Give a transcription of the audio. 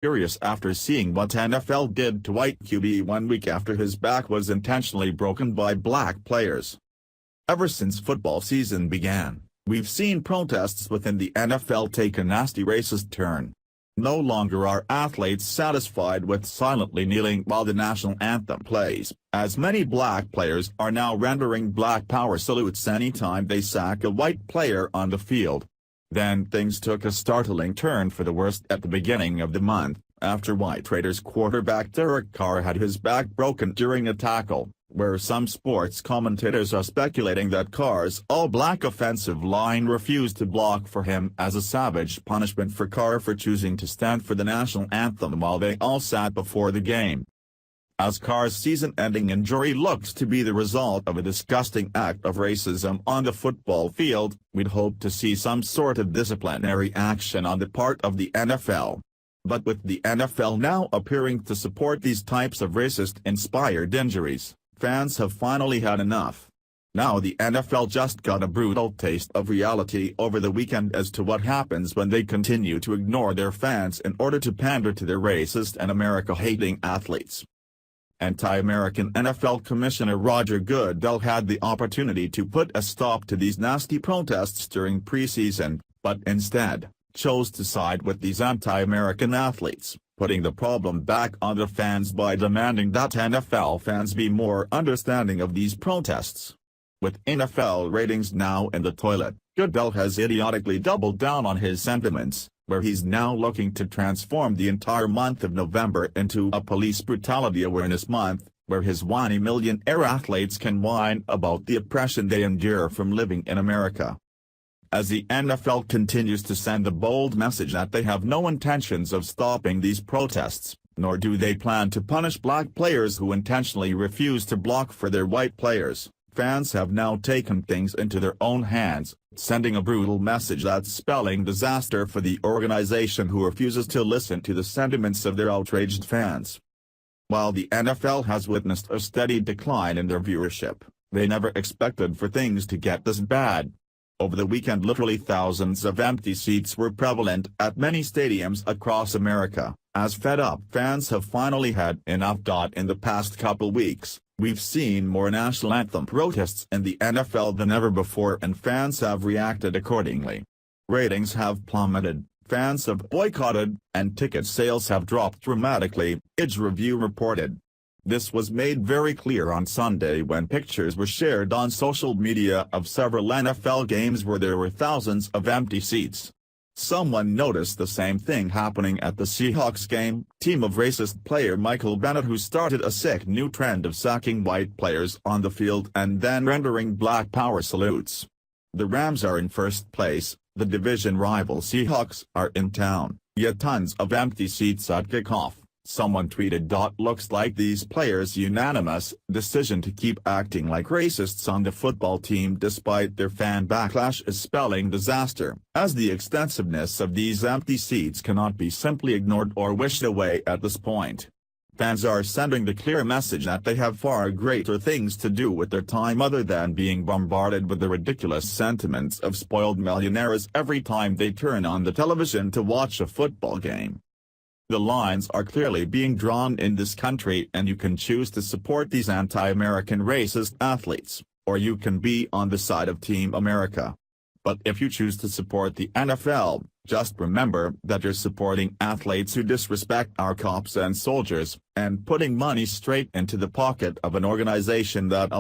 furious after seeing what NFL did to white QB 1 week after his back was intentionally broken by black players. Ever since football season began, we've seen protests within the NFL take a nasty racist turn. No longer are athletes satisfied with silently kneeling while the national anthem plays, as many black players are now rendering black power salutes anytime they sack a white player on the field. Then things took a startling turn for the worst at the beginning of the month, after white Raiders quarterback Derek Carr had his back broken during a tackle, where some sports commentators are speculating that Carr's all-black offensive line refused to block for him as a savage punishment for Carr for choosing to stand for the national anthem while they all sat before the game. As Carr's season-ending injury looks to be the result of a disgusting act of racism on the football field, we'd hope to see some sort of disciplinary action on the part of the NFL. But with the NFL now appearing to support these types of racist-inspired injuries, fans have finally had enough. Now the NFL just got a brutal taste of reality over the weekend as to what happens when they continue to ignore their fans in order to pander to their racist and America-hating athletes. Anti-American NFL Commissioner Roger Goodell had the opportunity to put a stop to these nasty protests during preseason, but instead, chose to side with these anti-American athletes, putting the problem back on the fans by demanding that NFL fans be more understanding of these protests. With NFL ratings now in the toilet, Goodell has idiotically doubled down on his sentiments, where he's now looking to transform the entire month of November into a police brutality awareness month, where his whiny millionaire athletes can whine about the oppression they endure from living in America. As the NFL continues to send the bold message that they have no intentions of stopping these protests, nor do they plan to punish black players who intentionally refuse to block for their white players, fans have now taken things into their own hands, sending a brutal message that's spelling disaster for the organization who refuses to listen to the sentiments of their outraged fans. While the NFL has witnessed a steady decline in their viewership, they never expected for things to get this bad. Over the weekend literally thousands of empty seats were prevalent at many stadiums across America, as fed-up fans have finally had enough. In the past couple weeks, we've seen more national anthem protests in the NFL than ever before and fans have reacted accordingly. Ratings have plummeted, fans have boycotted, and ticket sales have dropped dramatically, Edge Review reported. This was made very clear on Sunday when pictures were shared on social media of several NFL games where there were thousands of empty seats. Someone noticed the same thing happening at the Seahawks game, team of racist player Michael Bennett who started a sick new trend of sacking white players on the field and then rendering black power salutes. The Rams are in first place, the division rival Seahawks are in town, yet tons of empty seats at kickoff. Someone tweeted. Looks like these players' unanimous decision to keep acting like racists on the football team despite their fan backlash is spelling disaster, as the extensiveness of these empty seats cannot be simply ignored or wished away at this point. Fans are sending the clear message that they have far greater things to do with their time other than being bombarded with the ridiculous sentiments of spoiled millionaires every time they turn on the television to watch a football game. The lines are clearly being drawn in this country and you can choose to support these anti-American racist athletes, or you can be on the side of Team America. But if you choose to support the NFL, just remember that you're supporting athletes who disrespect our cops and soldiers, and putting money straight into the pocket of an organization that